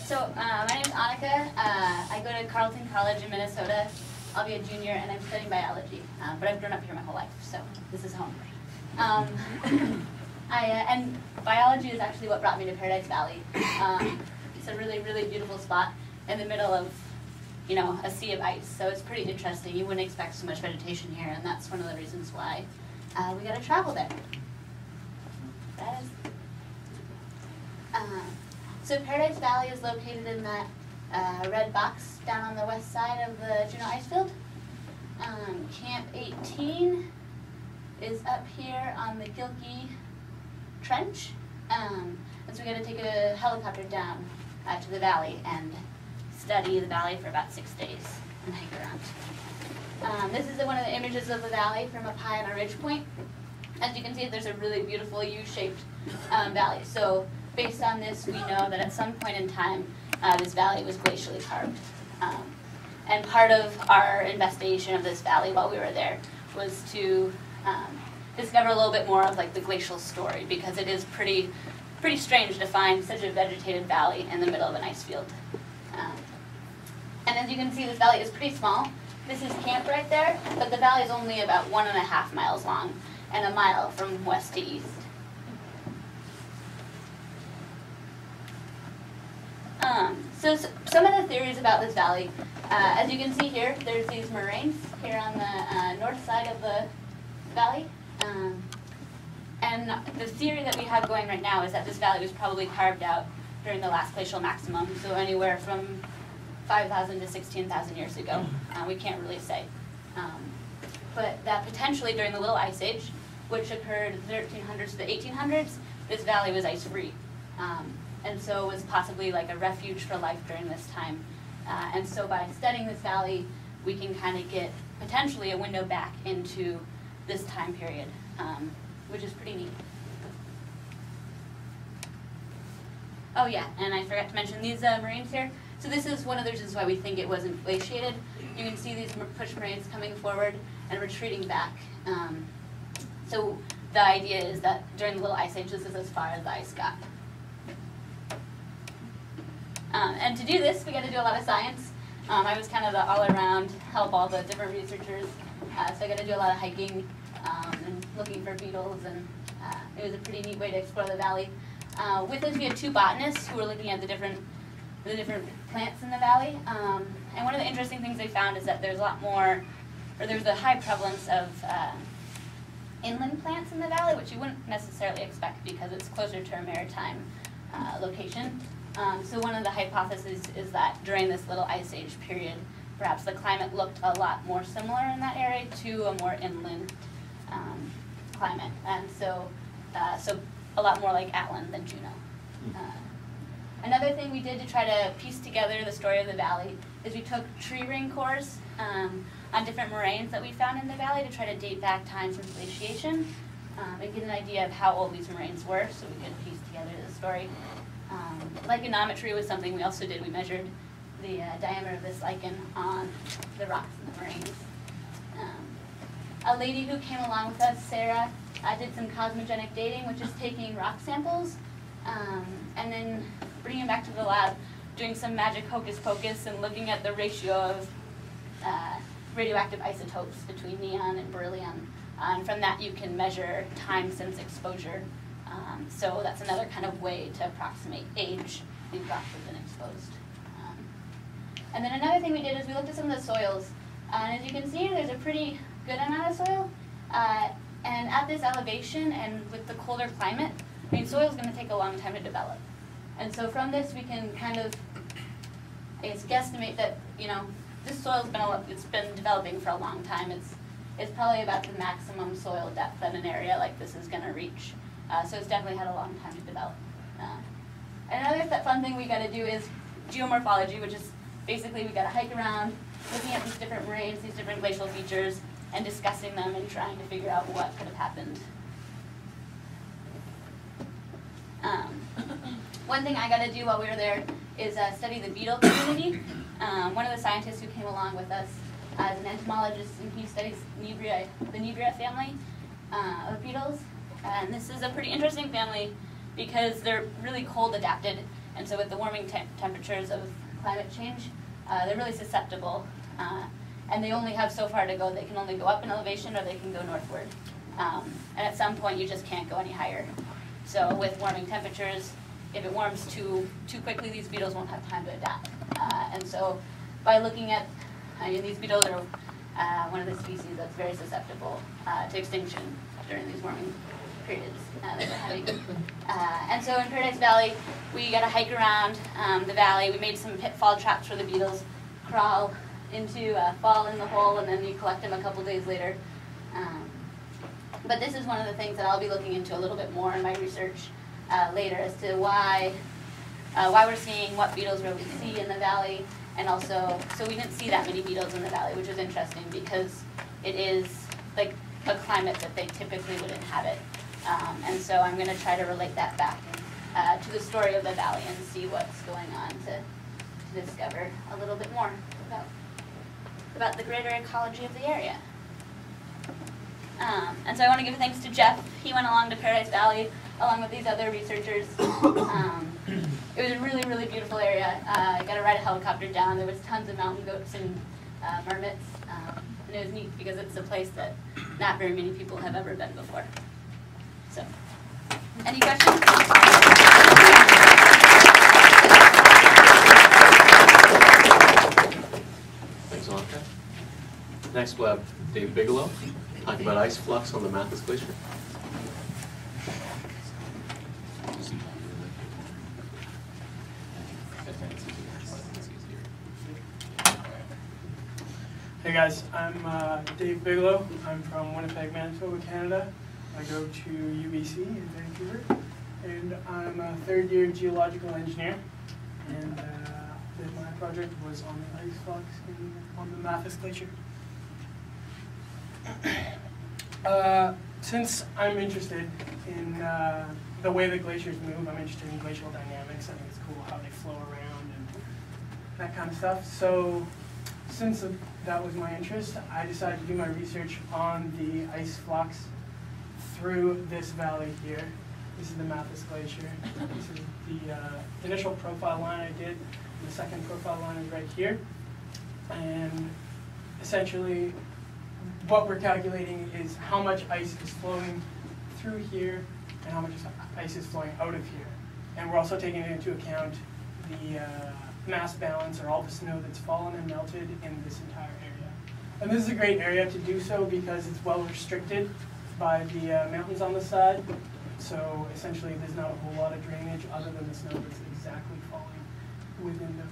My name is Annika. I go to Carleton College in Minnesota. I'll be a junior, and I'm studying biology. But I've grown up here my whole life, so this is home. And biology is actually what brought me to Paradise Valley. It's a really, really beautiful spot in the middle of, a sea of ice. So it's pretty interesting. You wouldn't expect so much vegetation here, and that's one of the reasons why we got to travel there. That is. So Paradise Valley is located in that red box down on the west side of the Juneau ice field. Camp 18 is up here on the Gilkey Trench. And so we got to take a helicopter down to the valley and study the valley for about 6 days and hike around. This is one of the images of the valley from up high on a ridge point. As you can see, there's a really beautiful U-shaped valley. So based on this, we know that at some point in time, this valley was glacially carved. And part of our investigation of this valley while we were there was to discover a little bit more of the glacial story, because it is pretty strange to find such a vegetated valley in the middle of an ice field. And as you can see, this valley is pretty small. This is camp right there, but the valley is only about 1.5 miles long and 1 mile from west to east. So some of the theories about this valley, as you can see here, there's these moraines here on the north side of the valley. And the theory that we have going right now is that this valley was probably carved out during the last glacial maximum, so anywhere from 5,000 to 16,000 years ago. We can't really say. But that potentially during the Little Ice Age, which occurred the 1300s to the 1800s, this valley was ice-free. And so it was possibly like a refuge for life during this time. And so by studying this valley, we can kind of get potentially a window back into this time period, which is pretty neat. Oh yeah, and I forgot to mention these moraines here. So this is one of the reasons why we think it wasn't glaciated. You can see these push moraines coming forward and retreating back. So the idea is that during the Little Ice Age, this is as far as the ice got. And to do this, we got to do a lot of science. I was kind of the all-around help all the different researchers. So I got to do a lot of hiking and looking for beetles, and it was a pretty neat way to explore the valley. With us, we had 2 botanists who were looking at the different plants in the valley. And one of the interesting things they found is that there's a lot more, or there's a high prevalence of inland plants in the valley, which you wouldn't necessarily expect because it's closer to a maritime location. So one of the hypotheses is that during this Little Ice Age period, perhaps the climate looked a lot more similar in that area to a more inland climate, and so a lot more like Atlin than Juneau. Another thing we did to try to piece together the story of the valley is we took tree ring cores on different moraines that we found in the valley to try to date back time since glaciation and get an idea of how old these moraines were, so we could piece together the story. Lichenometry was something we also did. We measured the diameter of this lichen on the rocks in the moraines. A lady who came along with us, Sarah, did some cosmogenic dating, which is taking rock samples and then bringing them back to the lab, doing some magic hocus pocus and looking at the ratio of radioactive isotopes between neon and beryllium. And from that you can measure time since exposure. So that's another kind of way to approximate age in rocks that have been exposed. And then another thing we did is we looked at some of the soils. And as you can see, there's a pretty good amount of soil. And at this elevation and with the colder climate, soil is going to take a long time to develop. And so from this, we can kind of, I guess, guesstimate that, this soil's been developing for a long time. It's probably about the maximum soil depth that an area like this is going to reach. So it's definitely had a long time to develop. And another fun thing we got to do is geomorphology, which is basically we got to hike around, looking at these different moraines, these different glacial features, and discussing them and trying to figure out what could have happened. One thing I got to do while we were there is study the beetle community. One of the scientists who came along with us is an entomologist, and he studies the Nebria family of beetles. And this is a pretty interesting family because they're really cold adapted And so with the warming temperatures of climate change, they're really susceptible. And they only have so far to go. They can only go up in elevation or they can go northward. And at some point you just can't go any higher. So with warming temperatures, if it warms too quickly, these beetles won't have time to adapt. And so by looking at, these beetles are one of the species that's very susceptible to extinction during these warming periods that we're having. And so in Paradise Valley, we got to hike around the valley. We made some pitfall traps for the beetles, crawl into, fall in the hole, and then you collect them a couple days later. But this is one of the things that I'll be looking into a little bit more in my research later as to why we're seeing what beetles we see in the valley, and also, so we didn't see that many beetles in the valley, which is interesting because it is like a climate that they typically would inhabit. And so I'm going to try to relate that back to the story of the valley and see what's going on to discover a little bit more about the greater ecology of the area. And so I want to give thanks to Jeff. He went along to Paradise Valley along with these other researchers. It was a really, really beautiful area. I got to ride a helicopter down. There was tons of mountain goats and marmots. And it was neat because it's a place that not very many people have ever been before. So, any questions? Thanks a lot, Jeff. Next we'll have Dave Bigelow talking about ice flux on the Mathis Glacier. Hey guys, I'm Dave Bigelow. I'm from Winnipeg, Manitoba, Canada. I go to UBC in Vancouver, and I'm a third-year geological engineer. And my project was on the ice flux on the Mathis Glacier. Since I'm interested in the way the glaciers move, I'm interested in glacial dynamics. I think it's cool how they flow around and that kind of stuff. So since that was my interest, I decided to do my research on the ice flux through this valley here. This is the Mathis Glacier. This is the initial profile line I did. The second profile line is right here. And essentially, what we're calculating is how much ice is flowing through here and how much ice is flowing out of here. And we're also taking into account the mass balance, or all the snow that's fallen and melted in this entire area. And this is a great area to do so because it's well restricted by the mountains on the side. So essentially there's not a whole lot of drainage other than the snow that's exactly falling within the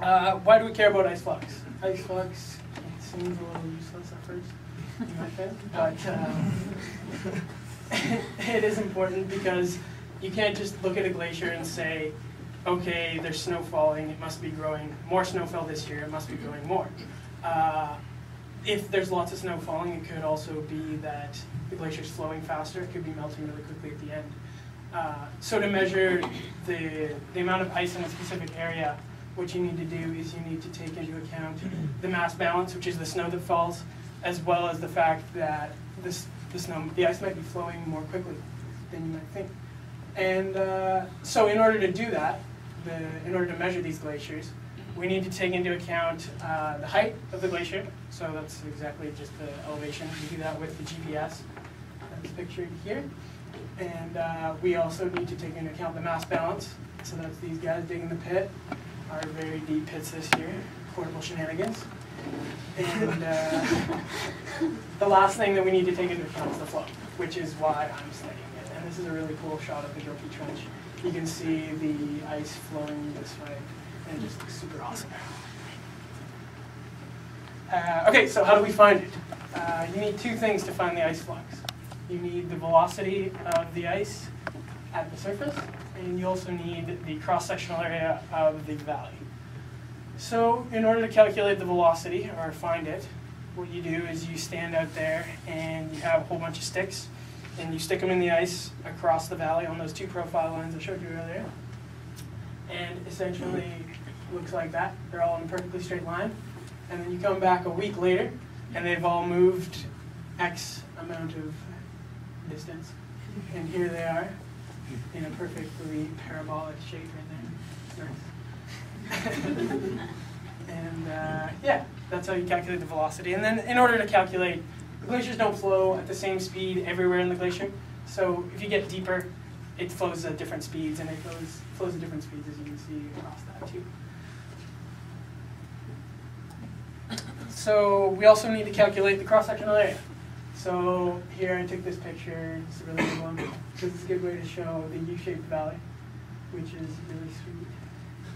valley. Why do we care about ice flux? Ice flux, it seems a little useless at first, you might think, but it is important because you can't just look at a glacier and say, okay, there's snow falling, it must be growing. More snow fell this year, it must be growing more. If there's lots of snow falling, it could also be that the glacier's flowing faster. It could be melting really quickly at the end. So to measure the amount of ice in a specific area, what you need to do is you need to take into account the mass balance, which is the snow that falls, as well as the fact that the ice might be flowing more quickly than you might think. And so in order to do that, in order to measure these glaciers, we need to take into account the height of the glacier. So that's exactly just the elevation. We do that with the GPS that's pictured here. And we also need to take into account the mass balance. So that's these guys digging the pit, our very deep pits this year, portable shenanigans. And the last thing that we need to take into account is the flow, which is why I'm studying it. And this is a really cool shot of the JIRP Trench. You can see the ice flowing this way, and it just looks super awesome. Okay, so how do we find it? You need two things to find the ice flux. You need the velocity of the ice at the surface, and you also need the cross-sectional area of the valley. So in order to calculate the velocity, or find it, what you do is you stand out there and you have a whole bunch of sticks, and you stick them in the ice across the valley on those two profile lines I showed you earlier. And essentially it looks like that. They're all in a perfectly straight line. And then you come back a week later, and they've all moved X amount of distance. And here they are. in a perfectly parabolic shape right there. Nice. And yeah, that's how you calculate the velocity. And then in order to calculate, the glaciers don't flow at the same speed everywhere in the glacier. So if you get deeper, it flows at different speeds, and it flows at different speeds, as you can see across that too. So we also need to calculate the cross-sectional area. So here I took this picture. It's a really good one. This is a good way to show the U-shaped valley, which is really sweet.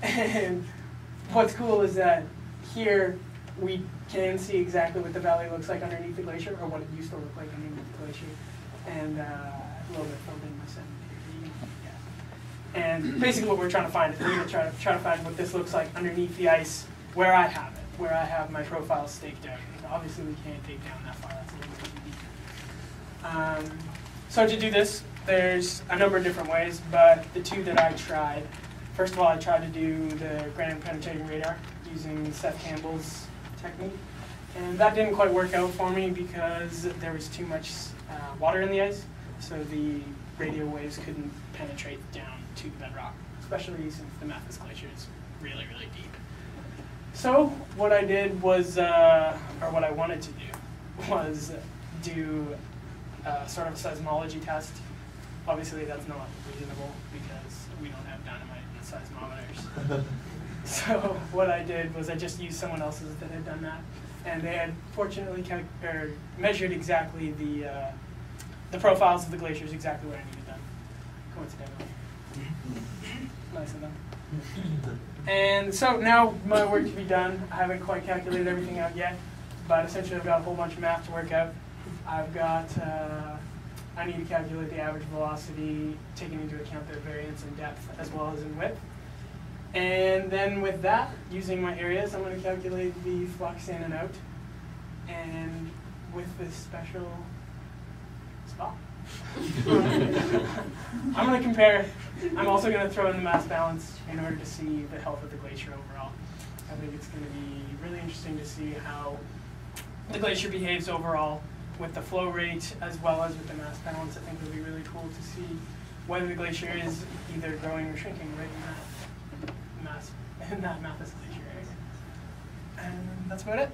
And what's cool is that here we can see exactly what the valley looks like underneath the glacier, or what it used to look like underneath the glacier. And a little bit filled in my sentence here. Yeah. And basically what we're trying to find is we're going to try to find what this looks like underneath the ice where I have it, where I have my profile staked out. And obviously we can't dig down that far. That's a little bit too deep. So to do this, there's a number of different ways, but the two that I tried, first of all, I tried to do the ground penetrating radar using Seth Campbell's technique. And that didn't quite work out for me because there was too much water in the ice, so the radio waves couldn't penetrate down to the bedrock, especially since the Mathis Glacier is really, really deep. So what I did was, or what I wanted to do, was do sort of a seismology test. Obviously that's not reasonable because we don't have dynamite and seismometers. So what I did was I just used someone else's that had done that. And they had fortunately measured exactly the profiles of the glaciers, exactly what I needed them, coincidentally. Nice of them. And so now my work to be done. I haven't quite calculated everything out yet, but essentially I've got a whole bunch of math to work out. I've got, I need to calculate the average velocity, taking into account their variance in depth as well as in width. And then with that, using my areas, I'm going to calculate the flux in and out. And with this special spot, I'm going to compare. I'm also going to throw in the mass balance in order to see the health of the glacier overall. I think it's going to be really interesting to see how the glacier behaves overall with the flow rate as well as with the mass balance. I think it'll be really cool to see whether the glacier is either growing or shrinking right in that Mathis Glacier area. And that's about it.